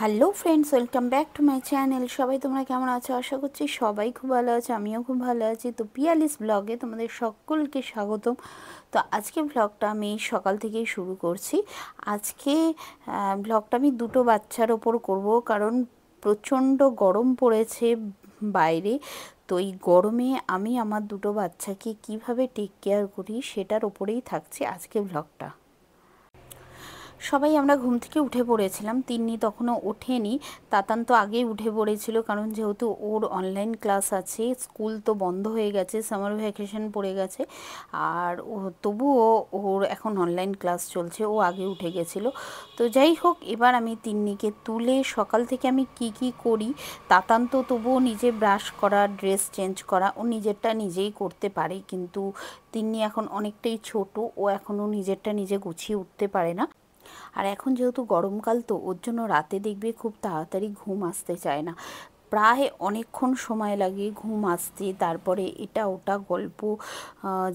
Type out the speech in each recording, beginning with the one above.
Hello friends, welcome back to my channel. সবাই তোমরা কেমন আছো? আশা করছি সবাই খুব ভালো আছে, আমিও খুব ভালো আছি। তো পিয়ালিস ব্লগে তোমাদের সকলকে স্বাগতম। তো আজকে ব্লগটা আমি সকাল থেকেই শুরু করছি। আজকে ব্লগটা আমি দুটো বাচ্চার ওপর করব, কারণ প্রচণ্ড গরম পড়েছে বাইরে। তো এই গরমে আমি আমার দুটো বাচ্চাকে কিভাবে টেক কেয়ার করি সেটার ওপরেই থাকছে আজকে ব্লগটা। সবাই আমরা ঘুম থেকে উঠে পড়েছিলাম। তিন্নি তখনও ওঠেনি, তাতান তো আগেই উঠে পড়েছিল, কারণ যেহেতু ওর অনলাইন ক্লাস আছে, স্কুল তো বন্ধ হয়ে গেছে, সামার ভ্যাকেশন পড়ে গেছে, আর ও তবুও ওর এখন অনলাইন ক্লাস চলছে, ও আগে উঠে গেছিলো। তো যাই হোক, এবার আমি তিন্নিকে তুলে সকাল থেকে আমি কি করি। তাতান তো তবুও নিজে ব্রাশ করা, ড্রেস চেঞ্জ করা ও নিজেরটা নিজেই করতে পারে, কিন্তু তিন্নি এখন অনেকটাই ছোট, ও এখনও নিজেরটা নিজে গুছিয়ে উঠতে পারে না। আর এখন যেহেতু গরমকাল, তো ওর জন্য রাতে দেখবে খুব তাড়াতাড়ি ঘুম আসতে চায় না, প্রায় অনেকক্ষণ সময় লাগে ঘুম আসতে। তারপরে এটা ওটা গল্প,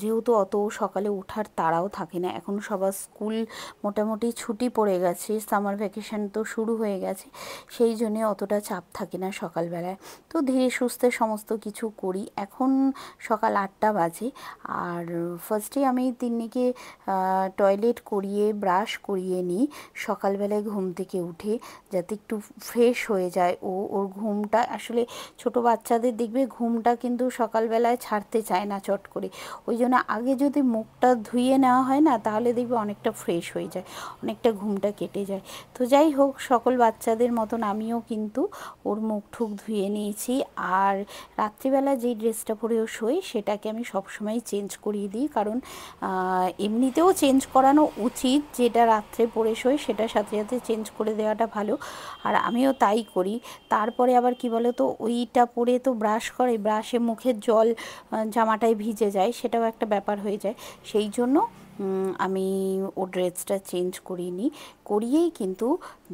যেহেতু অত সকালে ওঠার তাড়াও থাকে না, এখন সবার স্কুল মোটামুটি ছুটি পড়ে গেছে, সামার ভ্যাকেশন তো শুরু হয়ে গেছে, সেই জন্যে অতটা চাপ থাকে না সকালবেলায়। তো ধীরে সুস্থে সমস্ত কিছু করি। এখন সকাল 8টা বাজে, আর ফার্স্টে আমি তিন্নিকে টয়লেট করিয়ে ব্রাশ করিয়ে নিই সকালবেলায় ঘুম থেকে উঠে, যাতে একটু ফ্রেশ হয়ে যায়। ওর ঘুমটা আসলে, ছোট বাচ্চাদের দেখবে ঘুমটা কিন্তু সকালবেলায় ছাড়তে চায় না চট করে, ওই জন্য আগে যদি মুখটা ধুয়ে নেওয়া হয় না, তাহলে দেখবে অনেকটা ফ্রেশ হয়ে যায়, অনেকটা ঘুমটা কেটে যায়। তো যাই হোক, সকল বাচ্চাদের মতন আমিও কিন্তু ওর মুখ ঠুক ধুয়ে নিয়েছি। আর রাত্রিবেলা যেই ড্রেসটা পরেও শোয়, সেটাকে আমি সবসময় চেঞ্জ করিয়ে দিই, কারণ এমনিতেও চেঞ্জ করানো উচিত, যেটা রাত্রে পরে শোয় সেটার সাথে সাথে চেঞ্জ করে দেওয়াটা ভালো, আর আমিও তাই করি। তারপরে আবার কি বলো তো, ওইটা পরে তো ব্রাশ করে, ব্রাশে মুখের জল জামাটায় ভিজে যায়, সেটাও একটা ব্যাপার হয়ে যায়। সেই জন্য আমি ও ড্রেসটা চেঞ্জ করিনি, করিয়েই কিন্তু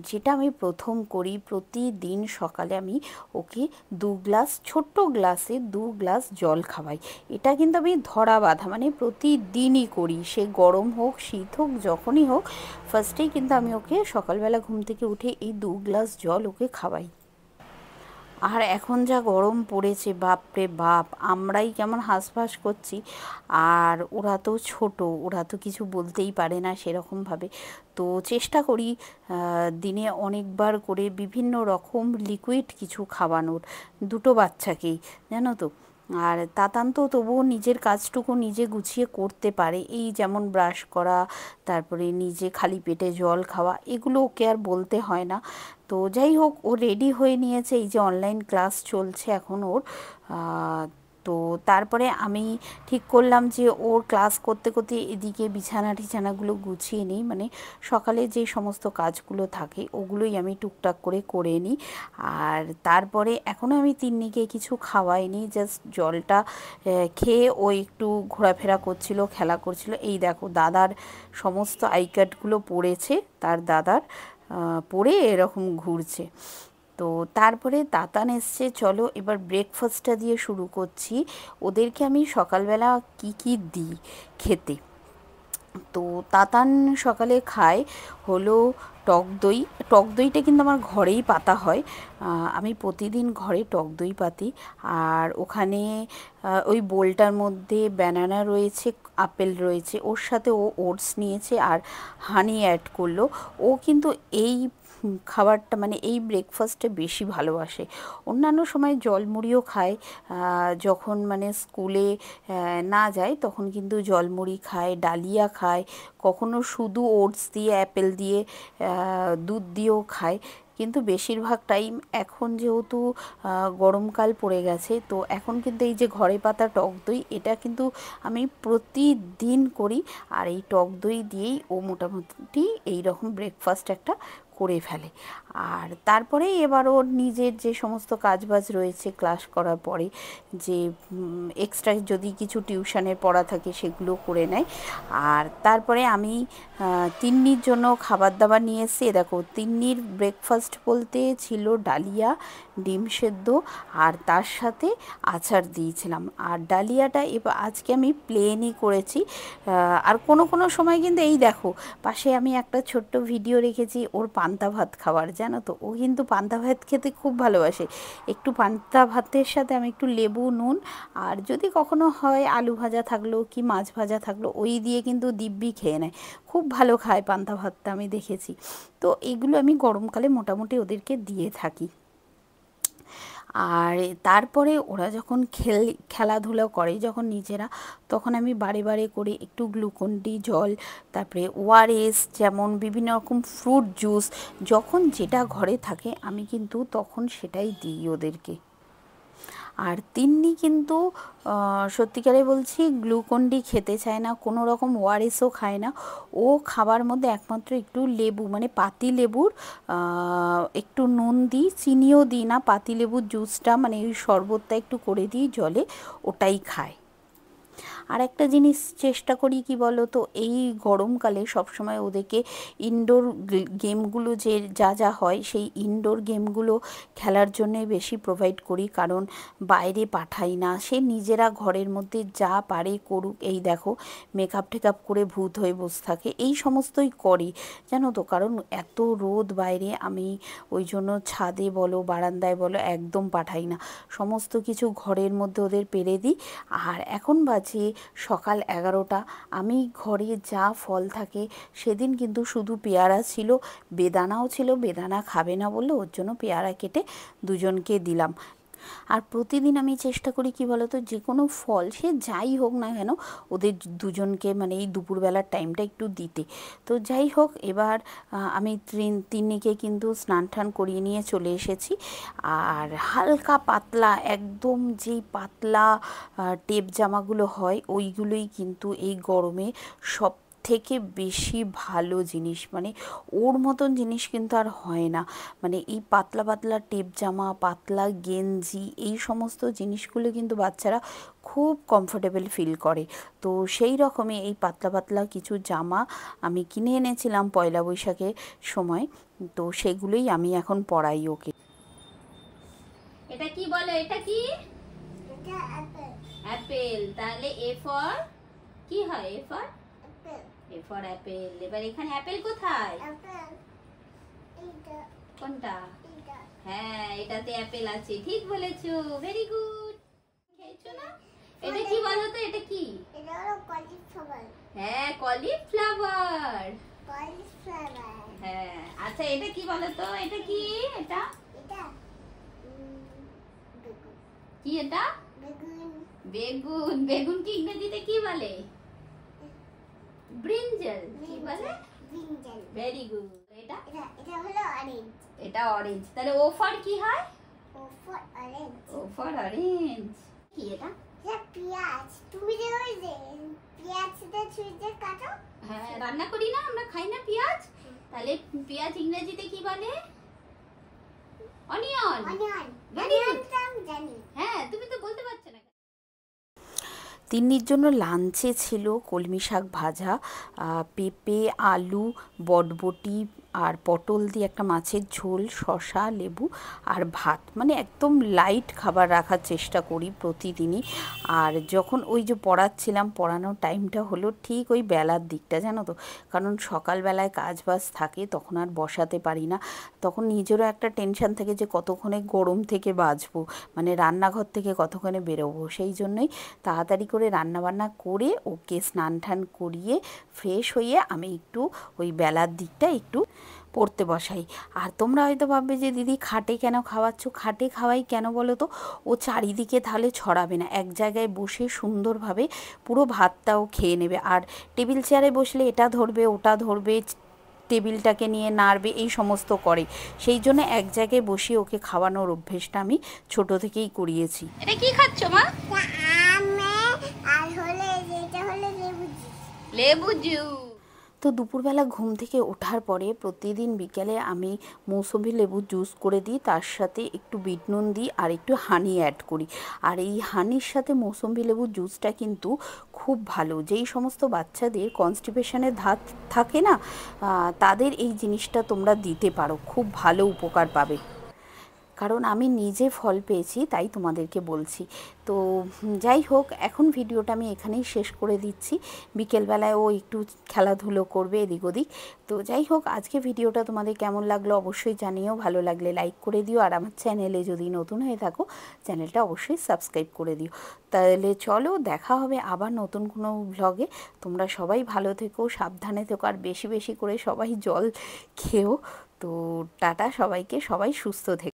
যেটা আমি প্রথম করি, প্রতিদিন সকালে আমি ওকে 2 গ্লাস, ছোট্ট গ্লাসে 2 গ্লাস জল খাওয়াই। এটা কিন্তু আমি ধরা বাঁধা, মানে প্রতিদিনই করি, সে গরম হোক শীত হোক যখনই হোক, ফার্স্টেই কিন্তু আমি ওকে সকালবেলা ঘুম থেকে উঠে এই 2 গ্লাস জল ওকে খাওয়াই। আর এখন যা গরম পড়েছে, বাপরে বাপ, আমরাই কেমন হাঁসফাঁস করছি, আর ওরা তো ছোট, ওরা তো কিছু বলতেই পারে না সেরকমভাবে। তো চেষ্টা করি দিনে অনেকবার করে বিভিন্ন রকম লিকুইড কিছু খাওয়ানোর দুটো বাচ্চাকেই, জানো তো। আর তাতান তো তবুও নিজের কাজটুকু নিজে গুছিয়ে করতে পারে, এই যেমন ব্রাশ করা, তারপরে নিজে খালি পেটে জল খাওয়া, এগুলো ওকে আর বলতে হয় না। তো যাই হোক, ও রেডি হয়ে নিয়েছে, এই যে অনলাইন ক্লাস চলছে এখন ওর। তো তারপরে আমি ঠিক করলাম যে ওর ক্লাস করতে করতে এদিকে বিছানা টিছানাগুলো গুছিয়ে নিই, মানে সকালে যে সমস্ত কাজগুলো থাকে ওগুলোই আমি টুকটাক করে করে নিই। আর তারপরে এখনও আমি তিন্নিকে কিছু খাওয়াইনি, জাস্ট জলটা খেয়ে ও একটু ঘোরাফেরা করছিল, খেলা করছিল। এই দেখো, দাদার সমস্ত আই কার্ডগুলো পড়েছে, তার দাদার পড়ে এরকম ঘুরছে। তো তারপরে তাতান এসছে, চলো এবার ব্রেকফাস্টটা দিয়ে শুরু করছি। ওদেরকে আমি সকালবেলা কি দিই খেতে। তো তাতান সকালে খায় হলো টক দই। টক দইটা কিন্তু আমার ঘরেই পাতা হয়, আমি প্রতিদিন ঘরে টক দই পাতি। আর ওখানে ওই বোলটার মধ্যে ব্যানানা রয়েছে, আপেল রয়েছে, ওর সাথে ও ওটস নিয়েছে আর হানি অ্যাড করলো। ও কিন্তু এই খাবারটা, মানে এই ব্রেকফাস্টে বেশি ভালোবাসে। অন্যান্য সময় জলমুড়িও খায়, যখন মানে স্কুলে না যায় তখন কিন্তু জলমুড়ি খায়, ডালিয়া খায়, কখনো শুধু ওটস দিয়ে, অ্যাপেল দিয়ে, দুধ দিয়েও খায়। কিন্তু বেশিরভাগ টাইম এখন যেহেতু গরমকাল পড়ে গেছে, তো এখন কিন্তু এই যে ঘরে পাতা টক দই, এটা কিন্তু আমি প্রতিদিন করি, আর এই টক দই দিয়েই ও মোটামুটি এই রকম ব্রেকফাস্ট একটা করে ফেলে। আর তারপরে এবার ওর নিজের যে সমস্ত কাজবাজ রয়েছে ক্লাস করার পরে, যে এক্সট্রা যদি কিছু টিউশনের পড়া থাকে সেগুলো করে নেয়। আর তারপরে আমি তিন্নির জন্য খাবার দাবার নিয়ে এসে, দেখো তিন্নির ব্রেকফাস্ট বলতে ছিল ডালিয়া, ডিম সেদ্ধ, আর তার সাথে আচার দিয়েছিলাম। আর ডালিয়াটা এবার আজকে আমি প্লেনই করেছি। আর কোনো সময় কিন্তু এই দেখো, পাশে আমি একটা ছোট্ট ভিডিও রেখেছি ওর পান্তা ভাত খাওয়ার, জানো তো। ও কিন্তু পান্তা ভাত খেতে খুব ভালোবাসে। একটু পান্তা ভাতের সাথে আমি একটু লেবু, নুন, আর যদি কখনো হয় আলু ভাজা থাকলো কি মাছ ভাজা থাকলো, ওই দিয়ে কিন্তু দিব্যি খেয়ে নেয়। খুব ভালো খায় পান্তা ভাতটা, আমি দেখেছি। তো এগুলো আমি গরমকালে মোটামুটি ওদেরকে দিয়ে থাকি। আর তারপরে ওরা যখন খেলাধুলা করে যখন নিজেরা, তখন আমি বারে বারে করে একটু গ্লুকন ডি জল, তারপরে ওআরএস, যেমন বিভিন্ন রকম ফ্রুট জুস, যখন যেটা ঘরে থাকে আমি কিন্তু তখন সেটাই দিই ওদেরকে। আর তিন্নি কিন্তু সত্যিকারে বলছি গ্লুকন ডি খেতে চায় না, কোনো রকম ওআরএসও খায় না। ও খাবার মধ্যে একমাত্র একটু লেবু, মানে পাতি লেবুর একটু নুন দিই, চিনিও দিই না, পাতি লেবুর জুসটা মানে ওই শরবতটা একটু করে দিই জলে, ওটাই খায়। আর একটা জিনিস চেষ্টা করি কি বলো তো, এই গরমকালে সবসময় ওদেরকে ইনডোর গেমগুলো যে যা যা হয় সেই ইনডোর গেমগুলো খেলার জন্যে বেশি প্রোভাইড করি, কারণ বাইরে পাঠাই না। সে নিজেরা ঘরের মধ্যে যা পারে করুক। এই দেখো মেকআপ টেকআপ করে ভূত হয়ে বসে থাকে, এই সমস্তই করি, জানো তো। কারণ এত রোদ বাইরে, আমি ওই জন্য ছাদে বলো বারান্দায় বলো একদম পাঠাই না, সমস্ত কিছু ঘরের মধ্যে ওদের পেরে দিই। আর এখন বাজে সকাল 11টা। আমি ঘরে যা ফল থাকে, সেদিন কিন্তু শুধু পেয়ারা ছিল, বেদানাও ছিল, বেদানা খাবে না বললে ওর জন্য পেয়ারা কেটে দুজনকে দিলাম। আর প্রতিদিন আমি চেষ্টা করি কি বলতো, যে কোনো ফল সে যাই হোক না কেন ওদের দুজনকে মানে এই দুপুরবেলার টাইমটা একটু দিতে। তো যাই হোক, এবার আমি তিন্নিকে কিন্তু স্নান টান করিয়ে নিয়ে চলে এসেছি। আর হালকা পাতলা, একদম যেই পাতলা টেপ জামাগুলো হয় ওইগুলোই কিন্তু এই গরমে সব থেকে বেশি ভালো জিনিস। মানে ওর মতন জিনিস কিন্তু আর হয় না। মানে এই পাতলা পাতলা টেপ জামা, পাতলা গেঞ্জি, এই সমস্ত জিনিসগুলো কিন্তু বাচ্চারা খুব কমফোর্টেবল ফিল করে। তো সেই রকমই এই পাতলা পাতলা কিছু জামা আমি কিনে এনেছিলাম পয়লা বৈশাখের সময়। তো সেগুলোই আমি এখন পরাই ওকে। এটা কি বলো, এটা কি? অ্যাপেল। তাহলে এ ফর কি হয়? A for Apple. এবার এখানে অ্যাপেল কোথায়? কোনটা? হ্যাঁ, এটাতে অ্যাপেল আছে, ঠিক বলেছো, ভেরি গুড। খেয়েছো না? এটা কি বলো তো, এটা কি? এটা হলো কলিফ্লাওয়ার। হ্যাঁ, কলিফ্লাওয়ার। হ্যাঁ, আচ্ছা এটা কি বলো তো, এটা কি? এটা কি? এটা বেগুন। বেগুন কি ইংরেজিতে কি বলে? ব্রিঞ্জাল। কি বলে? ব্রিঞ্জাল। Very good. এটা হলো অরেঞ্জ। এটা অরেঞ্জ। তাহলে ও ফর কি হয়? O for orange. O for orange. কি এটা? এটা পেঁয়াজ। তুমি যে ওই যে পেঁয়াজটা ছুঁয়ে কাটো। হ্যাঁ, রান্না করি না আমরা, খাই না পেঁয়াজ। তাহলে পেঁয়াজ ইংরেজিতে কি বলে? অনিয়ন। অনিয়ন। Very good. আমি জানি। হ্যাঁ, তুমি তো বলতে পারছো না। তিন্নির জন্য লাঞ্চে ছিল কলমি শাক ভাজা, পেঁপে, আলু, বটবটি আর পটল দিয়ে একটা মাছের ঝোল, শসা, লেবু আর ভাত। মানে একদম লাইট খাবার রাখার চেষ্টা করি প্রতিদিনই। আর যখন ওই যে পড়াচ্ছিলাম, পড়ানোর টাইমটা হলো ঠিক ওই বেলার দিকটা, জানো তো। কারণ সকালবেলায় কাজ বাজ থাকে, তখন আর বসাতে পারি না। তখন নিজেরও একটা টেনশান থাকে যে কতক্ষণে গরম থেকে বাঁচবো, মানে রান্নাঘর থেকে কতক্ষণে বেরোবো। সেই জন্যই তাড়াতাড়ি করে রান্নাবান্না করে ওকে স্নান টান করিয়ে ফ্রেশ হয়ে আমি একটু ওই বেলার দিকটা একটু পড়তে বসাই। আর তোমরা হয়তো ভাববে যে দিদি খাটে কেন খাওয়াচ্ছ? খাটে খাওয়াই কেন বলো তো, ও চারিদিকে তাহলে ছড়াবে না, এক জায়গায় বসে সুন্দরভাবে পুরো ভাতটাও খেয়ে নেবে। আর টেবিল চেয়ারে বসলে এটা ধরবে ওটা ধরবে, টেবিলটাকে নিয়ে নাড়বে, এই সমস্ত করে। সেই জন্য এক জায়গায় বসিয়ে ওকে খাওয়ানোর অভ্যেসটা আমি ছোট থেকেই করিয়েছি। এটা কি খাচ্ছ মা? আর হলো এটা হলো লেবু জুস। লেবু জুস। তো দুপুরবেলা ঘুম থেকে ওঠার পরে প্রতিদিন বিকেলে আমি মৌসুমি লেবু জুস করে দিই, তার সাথে একটু বিট নুন দিই আর একটু হানি অ্যাড করি। আর এই হানির সাথে মৌসুমি লেবু জুসটা কিন্তু খুব ভালো। যেই সমস্ত বাচ্চাদের কনস্টিপেশনের ধাত থাকে না, তাদের এই জিনিসটা তোমরা দিতে পারো, খুব ভালো উপকার পাবে। কারণ আমি নিজে ফল পেয়েছি, তাই তোমাদেরকে বলছি। তো যাই হোক, এখন ভিডিওটা আমি এখানেই শেষ করে দিচ্ছি। বিকেলবেলায় ও একটু খেলাধুলো করবে এদিক ওদিক। তো যাই হোক, আজকে ভিডিওটা তোমাদের কেমন লাগলো অবশ্যই জানিও। ভালো লাগলে লাইক করে দিও, আর আমার চ্যানেলে যদি নতুন হয়ে থাকো চ্যানেলটা অবশ্যই সাবস্ক্রাইব করে দিও। তাহলে চলো, দেখা হবে আবার নতুন কোনো ভ্লগে। তোমরা সবাই ভালো থেকো, সাবধানে থেকো, আর বেশি বেশি করে সবাই জল খেও। তো টাটা সবাইকে, সবাই সুস্থ থেকো।